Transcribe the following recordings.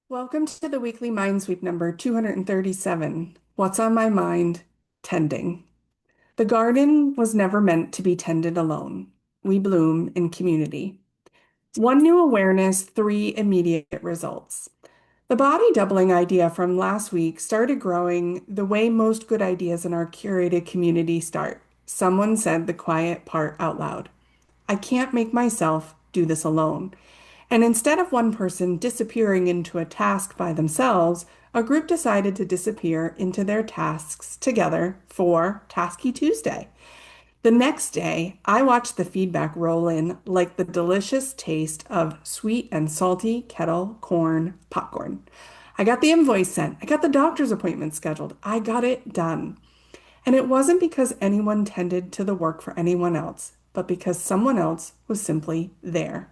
Welcome to the weekly MindSweep number 237. What's on my mind? Tending. The garden was never meant to be tended alone. We bloom in community. One new awareness, three immediate results. The body doubling idea from last week started growing the way most good ideas in our curated community start. Someone said the quiet part out loud. I can't make myself do this alone. And instead of one person disappearing into a task by themselves, a group decided to disappear into their tasks together for Tasky Tuesday. The next day, I watched the feedback roll in like the delicious taste of sweet and salty kettle corn popcorn. I got the invoice sent. I got the doctor's appointment scheduled. I got it done. And it wasn't because anyone tended to the work for anyone else, but because someone else was simply there.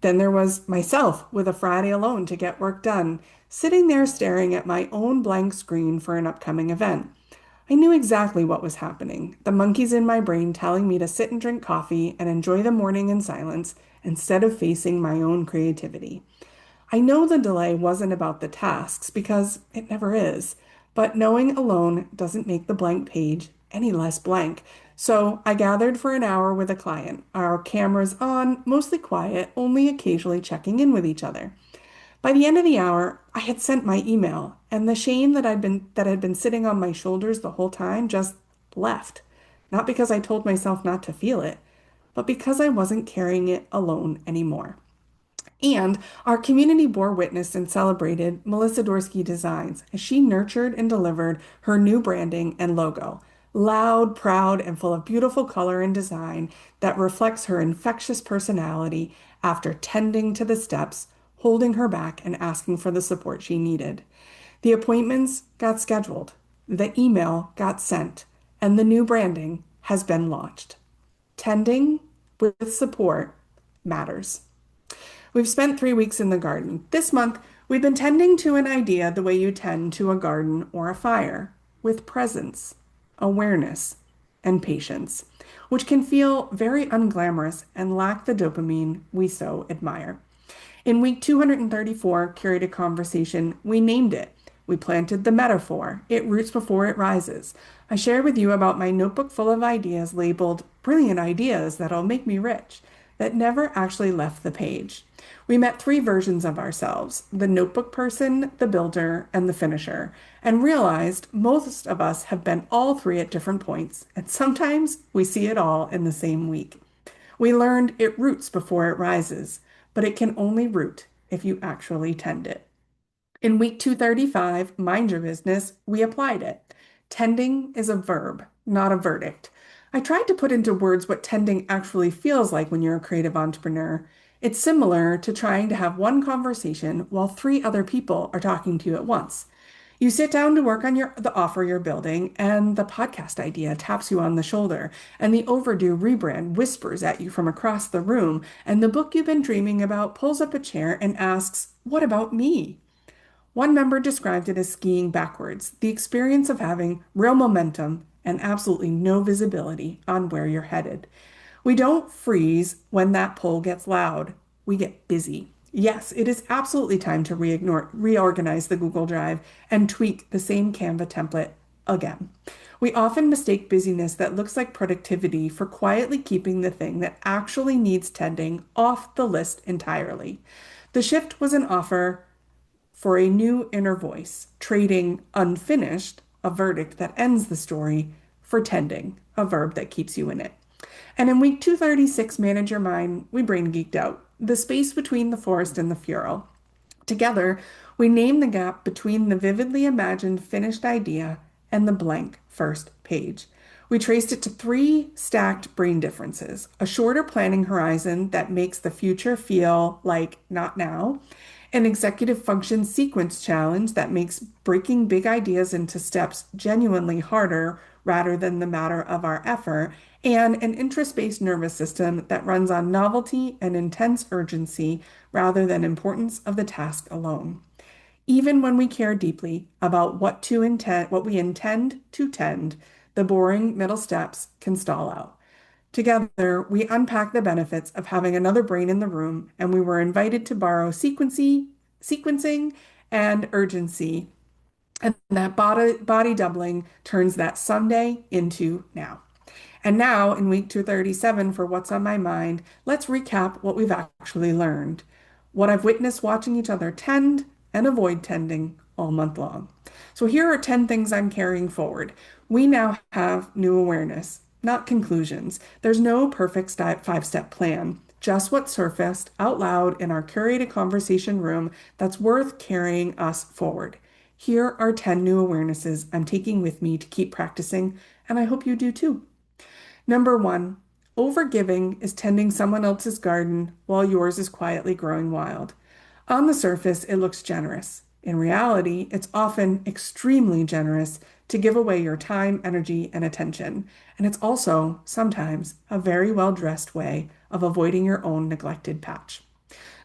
Then there was myself with a Friday alone to get work done, sitting there staring at my own blank screen for an upcoming event. I knew exactly what was happening. The monkeys in my brain telling me to sit and drink coffee and enjoy the morning in silence instead of facing my own creativity. I know the delay wasn't about the tasks because it never is, but knowing alone doesn't make the blank page any less blank. So I gathered for an hour with a client, our cameras on, mostly quiet, only occasionally checking in with each other. By the end of the hour, I had sent my email, and the shame that had been sitting on my shoulders the whole time just left. Not because I told myself not to feel it, but because I wasn't carrying it alone anymore. And our community bore witness and celebrated Melissa Dorsky Designs as she nurtured and delivered her new branding and logo. Loud, proud, and full of beautiful color and design that reflects her infectious personality after tending to the steps, holding her back, and asking for the support she needed. The appointments got scheduled, the email got sent, and the new branding has been launched. Tending with support matters. We've spent 3 weeks in the garden. This month, we've been tending to an idea the way you tend to a garden or a fire, with presence, awareness, and patience, which can feel very unglamorous and lack the dopamine we so admire. In week 234, Curated Conversation, we named it. We planted the metaphor. It roots before it rises. I shared with you about my notebook full of ideas labeled brilliant ideas that'll make me rich that never actually left the page. We met three versions of ourselves, the notebook person, the builder, and the finisher, and realized most of us have been all three at different points, and sometimes we see it all in the same week. We learned it roots before it rises, but it can only root if you actually tend it. In week 235, Mind Your Business, we applied it. Tending is a verb, not a verdict. I tried to put into words what tending actually feels like when you're a creative entrepreneur. It's similar to trying to have one conversation while three other people are talking to you at once. You sit down to work on the offer you're building, and the podcast idea taps you on the shoulder, and the overdue rebrand whispers at you from across the room, and the book you've been dreaming about pulls up a chair and asks, "What about me?" One member described it as skiing backwards, the experience of having real momentum and absolutely no visibility on where you're headed. We don't freeze when that pull gets loud. We get busy. Yes, it is absolutely time to reorganize the Google Drive and tweak the same Canva template again. We often mistake busyness that looks like productivity for quietly keeping the thing that actually needs tending off the list entirely. The shift was an offer for a new inner voice, trading unfinished, a verdict that ends the story, for tending, a verb that keeps you in it. And in week 236, Manage Your Mind, we brain geeked out. The space between the forest and the fural. Together, we name the gap between the vividly imagined finished idea and the blank first page. We traced it to three stacked brain differences: a shorter planning horizon that makes the future feel like not now, an executive function sequence challenge that makes breaking big ideas into steps genuinely harder rather than the matter of our effort, and an interest-based nervous system that runs on novelty and intense urgency rather than importance of the task alone. Even when we care deeply about what we intend to tend, the boring middle steps can stall out. Together, we unpack the benefits of having another brain in the room, and we were invited to borrow sequencing and urgency. And that body doubling turns that Sunday into now. And now, in week 237 for What's on My Mind, let's recap what we've actually learned, what I've witnessed watching each other tend and avoid tending all month long. So, here are 10 things I'm carrying forward. We now have new awareness, not conclusions. There's no perfect 5-step plan, just what surfaced out loud in our curated conversation room that's worth carrying us forward. Here are 10 new awarenesses I'm taking with me to keep practicing, and I hope you do too. Number one, overgiving is tending someone else's garden while yours is quietly growing wild. On the surface, it looks generous. In reality, it's often extremely generous to give away your time, energy, and attention. And it's also, sometimes, a very well dressed way of avoiding your own neglected patch.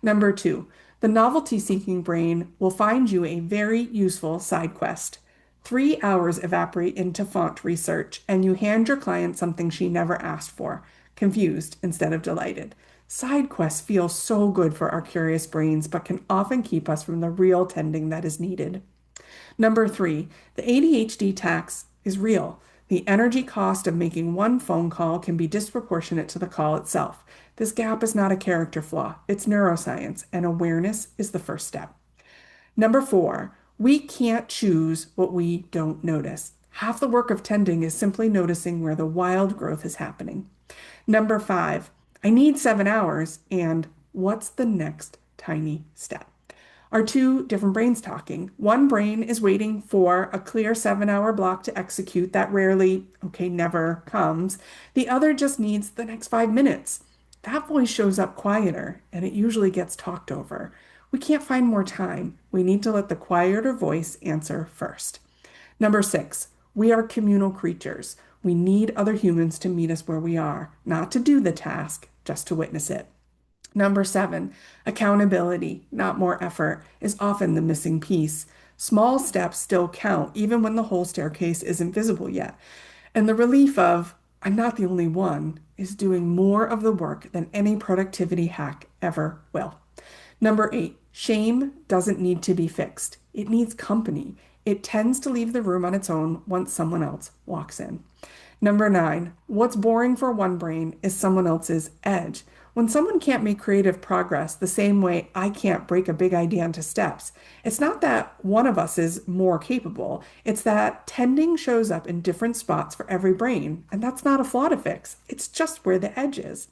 Number two, the novelty seeking brain will find you a very useful side quest. 3 hours evaporate into font research, and you hand your client something she never asked for, confused instead of delighted. Side quests feel so good for our curious brains, but can often keep us from the real tending that is needed. Number three, the ADHD tax is real. The energy cost of making one phone call can be disproportionate to the call itself. This gap is not a character flaw, it's neuroscience, and awareness is the first step. Number four, we can't choose what we don't notice. Half the work of tending is simply noticing where the wild growth is happening. Number five, I need 7 hours, and what's the next tiny step? Are two different brains talking. One brain is waiting for a clear 7 hour block to execute that rarely, okay, never comes. The other just needs the next 5 minutes. That voice shows up quieter and it usually gets talked over. We can't find more time. We need to let the quieter voice answer first. Number six, we are communal creatures. We need other humans to meet us where we are, not to do the task, just to witness it. Number seven, accountability, not more effort, is often the missing piece. Small steps still count, even when the whole staircase isn't visible yet. And the relief of, I'm not the only one, is doing more of the work than any productivity hack ever will. Number eight, shame doesn't need to be fixed. It needs company. It tends to leave the room on its own once someone else walks in. Number nine, what's boring for one brain is someone else's edge. When someone can't make creative progress the same way I can't break a big idea into steps, it's not that one of us is more capable. It's that tending shows up in different spots for every brain, and that's not a flaw to fix. It's just where the edge is.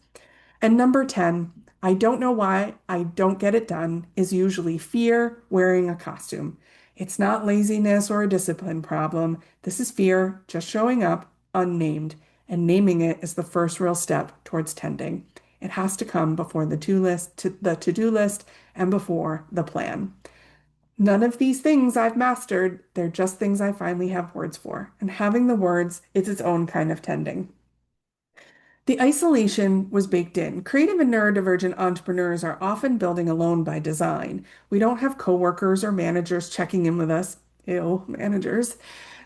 And number 10, I don't know why I don't get it done, is usually fear wearing a costume. It's not laziness or a discipline problem. This is fear just showing up unnamed, and naming it is the first real step towards tending. It has to come before the to-do list and before the plan. None of these things I've mastered, they're just things I finally have words for. And having the words is its own kind of tending. The isolation was baked in. Creative and neurodivergent entrepreneurs are often building alone by design. We don't have coworkers or managers checking in with us. Ew, managers.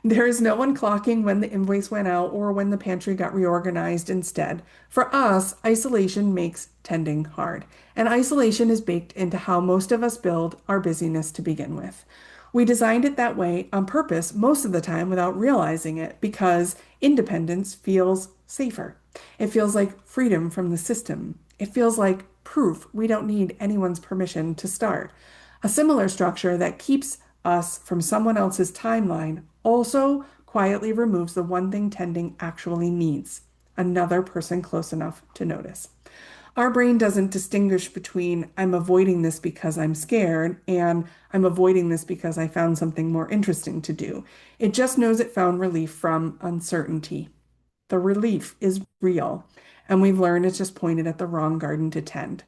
There is no one clocking when the invoice went out or when the pantry got reorganized instead. For us, isolation makes tending hard. And isolation is baked into how most of us build our busyness to begin with. We designed it that way on purpose most of the time without realizing it because independence feels safer. It feels like freedom from the system. It feels like proof we don't need anyone's permission to start. A similar structure that keeps us from someone else's timeline also quietly removes the one thing tending actually needs, another person close enough to notice. Our brain doesn't distinguish between I'm avoiding this because I'm scared and I'm avoiding this because I found something more interesting to do. It just knows it found relief from uncertainty. The relief is real, and we've learned it's just pointed at the wrong garden to tend.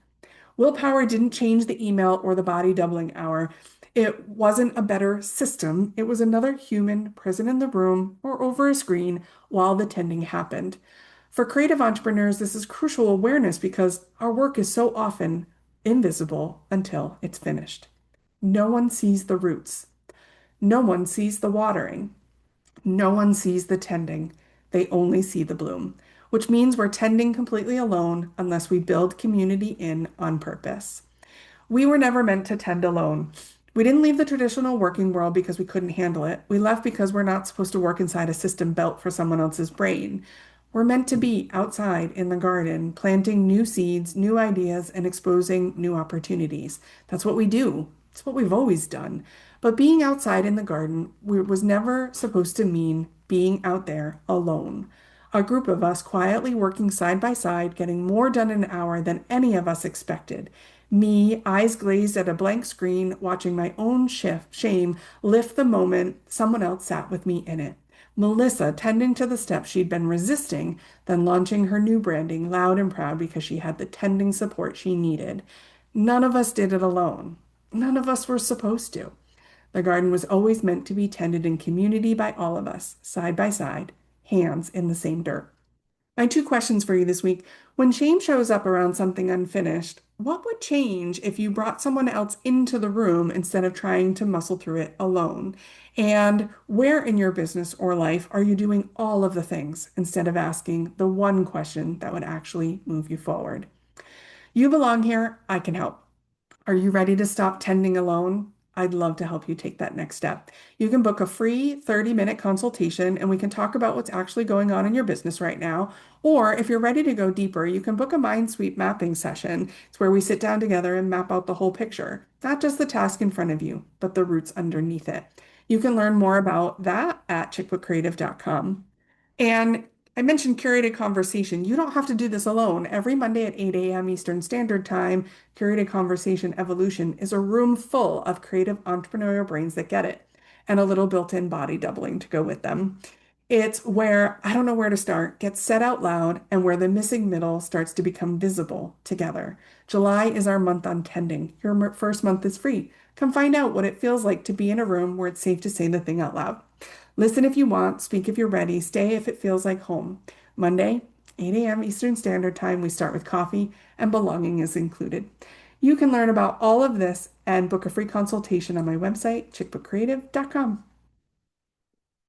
Willpower didn't change the email or the body doubling hour. It wasn't a better system. It was another human present in the room or over a screen while the tending happened. For creative entrepreneurs, this is crucial awareness because our work is so often invisible until it's finished. No one sees the roots. No one sees the watering. No one sees the tending. They only see the bloom, which means we're tending completely alone unless we build community in on purpose. We were never meant to tend alone. We didn't leave the traditional working world because we couldn't handle it. We left because we're not supposed to work inside a system built for someone else's brain. We're meant to be outside in the garden, planting new seeds, new ideas, and exposing new opportunities. That's what we do. It's what we've always done. But being outside in the garden was never supposed to mean being out there alone. A group of us quietly working side by side, getting more done in an hour than any of us expected. Me, eyes glazed at a blank screen, watching my own shame lift the moment someone else sat with me in it. Melissa tending to the steps she'd been resisting, then launching her new branding loud and proud because she had the tending support she needed. None of us did it alone. None of us were supposed to. The garden was always meant to be tended in community by all of us, side by side, hands in the same dirt. My two questions for you this week. When shame shows up around something unfinished, what would change if you brought someone else into the room instead of trying to muscle through it alone? And where in your business or life are you doing all of the things instead of asking the one question that would actually move you forward? You belong here. I can help. Are you ready to stop tending alone? I'd love to help you take that next step. You can book a free 30-minute consultation and we can talk about what's actually going on in your business right now. Or if you're ready to go deeper, you can book a MindSweep mapping session. It's where we sit down together and map out the whole picture, not just the task in front of you, but the roots underneath it. You can learn more about that at chickbookcreative.com. And I mentioned curated conversation. You don't have to do this alone. Every Monday at 8 a.m. Eastern Standard Time, Curated Conversation Evolution is a room full of creative entrepreneurial brains that get it, and a little built-in body doubling to go with them. It's where I don't know where to start gets said out loud and where the missing middle starts to become visible together. July is our month on tending. Your first month is free. Come find out what it feels like to be in a room where it's safe to say the thing out loud. Listen if you want, speak if you're ready, stay if it feels like home. Monday, 8 a.m. Eastern Standard Time, we start with coffee and belonging is included. You can learn about all of this and book a free consultation on my website, chickbookcreative.com.